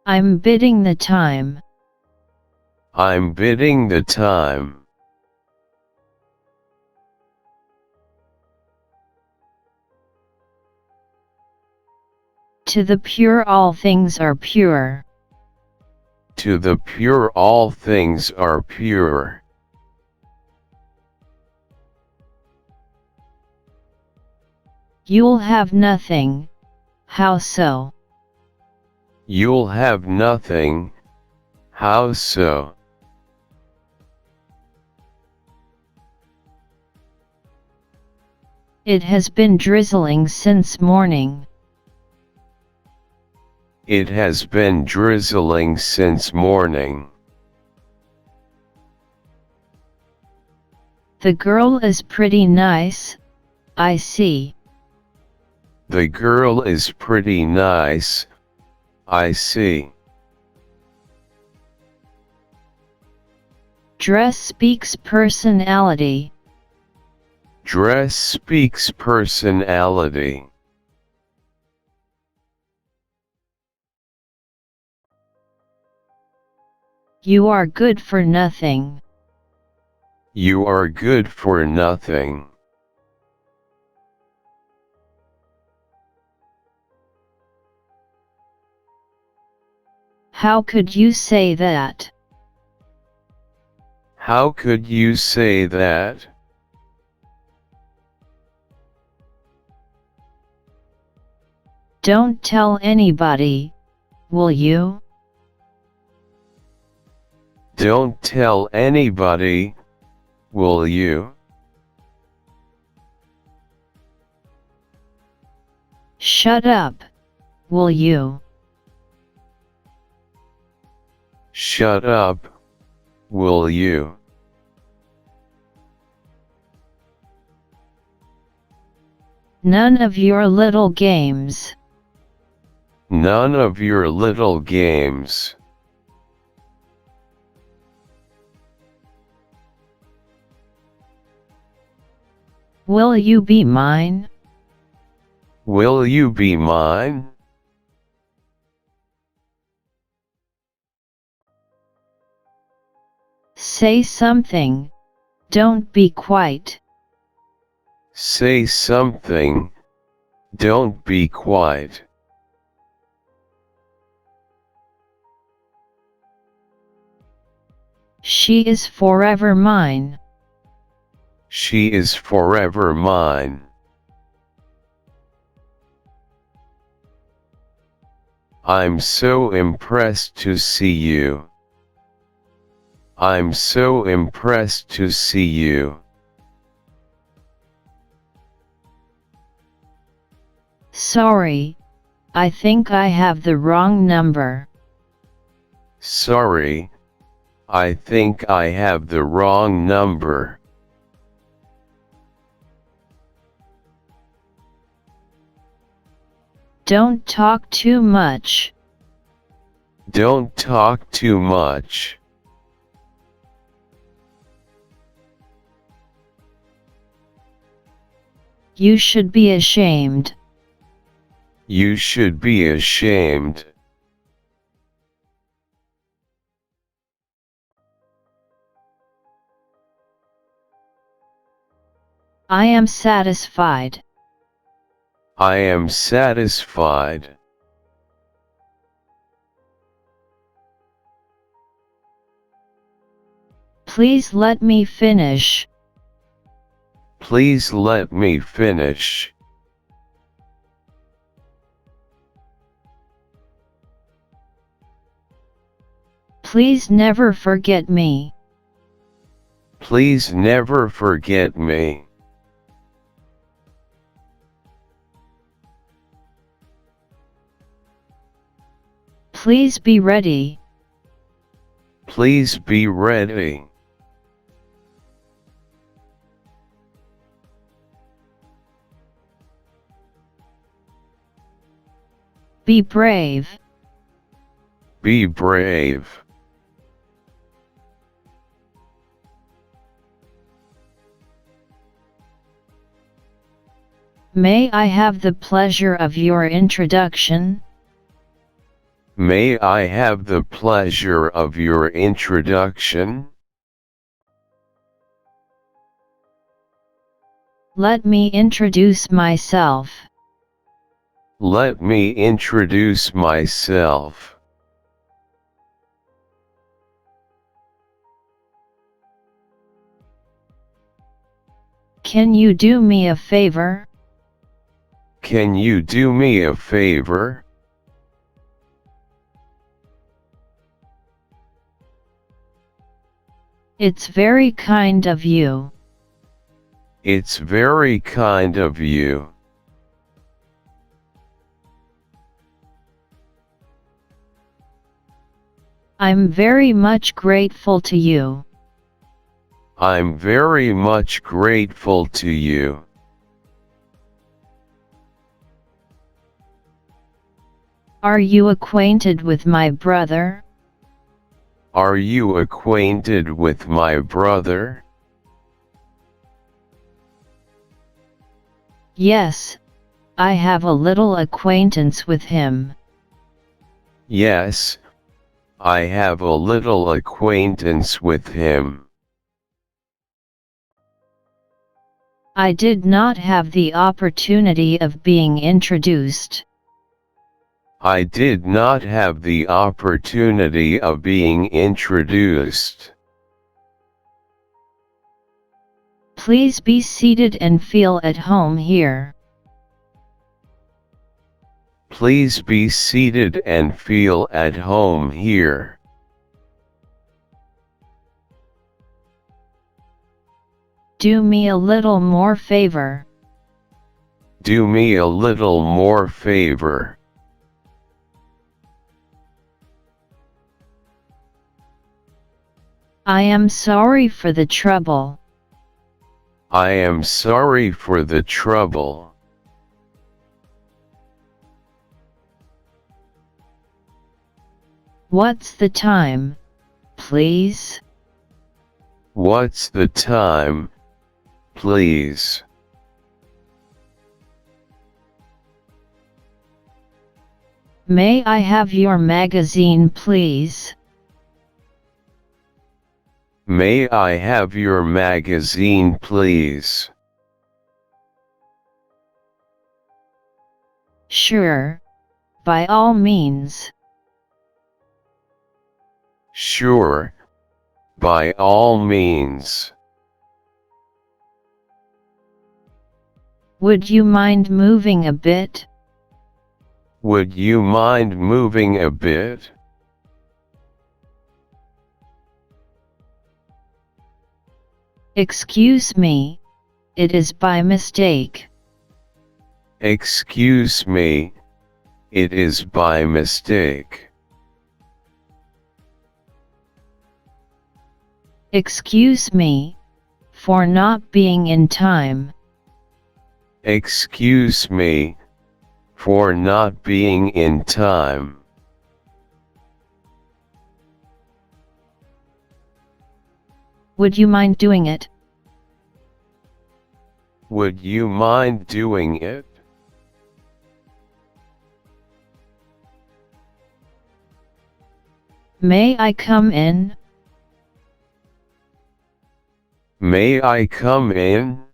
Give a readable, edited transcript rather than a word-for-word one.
I'm bidding the time. I'm bidding the time. To the pure all things are pure. To the pure all things are pure. You'll have nothing. How so? You'll have nothing. How so? It has been drizzling since morning. It has been drizzling since morning. The girl is pretty nice, I see. The girl is pretty nice, I see. Dress speaks personality. Dress speaks personality. You are good for nothing. You are good for nothing. How could you say that? How could you say that? Don't tell anybody, will you? Don't tell anybody, will you? Shut up, will you? Shut up, will you? None of your little games. None of your little games. Will you be mine? Will you be mine? Say something. Don't be quiet. Say something. Don't be quiet. She is forever mine. She is forever mine. I'm so impressed to see you. I'm so impressed to see you. Sorry, I think I have the wrong number. Sorry, I think I have the wrong number. Don't talk too much. Don't talk too much. You should be ashamed. You should be ashamed. I am satisfied. I am satisfied. Please let me finish. Please let me finish. Please never forget me. Please never forget me. Please be ready. Please be ready. Be brave. Be brave. May I have the pleasure of your introduction? May I have the pleasure of your introduction? Let me introduce myself. Let me introduce myself. Can you do me a favor? Can you do me a favor? It's very kind of you. It's very kind of you. I'm very much grateful to you. I'm very much grateful to you. Are you acquainted with my brother? Are you acquainted with my brother? Yes, I have a little acquaintance with him. Yes, I have a little acquaintance with him. I did not have the opportunity of being introduced. I did not have the opportunity of being introduced. Please be seated and feel at home here. Please be seated and feel at home here. Do me a little more favor. Do me a little more favor. I am sorry for the trouble. I am sorry for the trouble. What's the time, please? What's the time, please? May I have your magazine, please? May I have your magazine, please? Sure, by all means. Sure, by all means. Would you mind moving a bit? Would you mind moving a bit? Excuse me, it is by mistake. Excuse me, it is by mistake. Excuse me for not being in time. Excuse me for not being in time. Would you mind doing it? Would you mind doing it? May I come in? May I come in?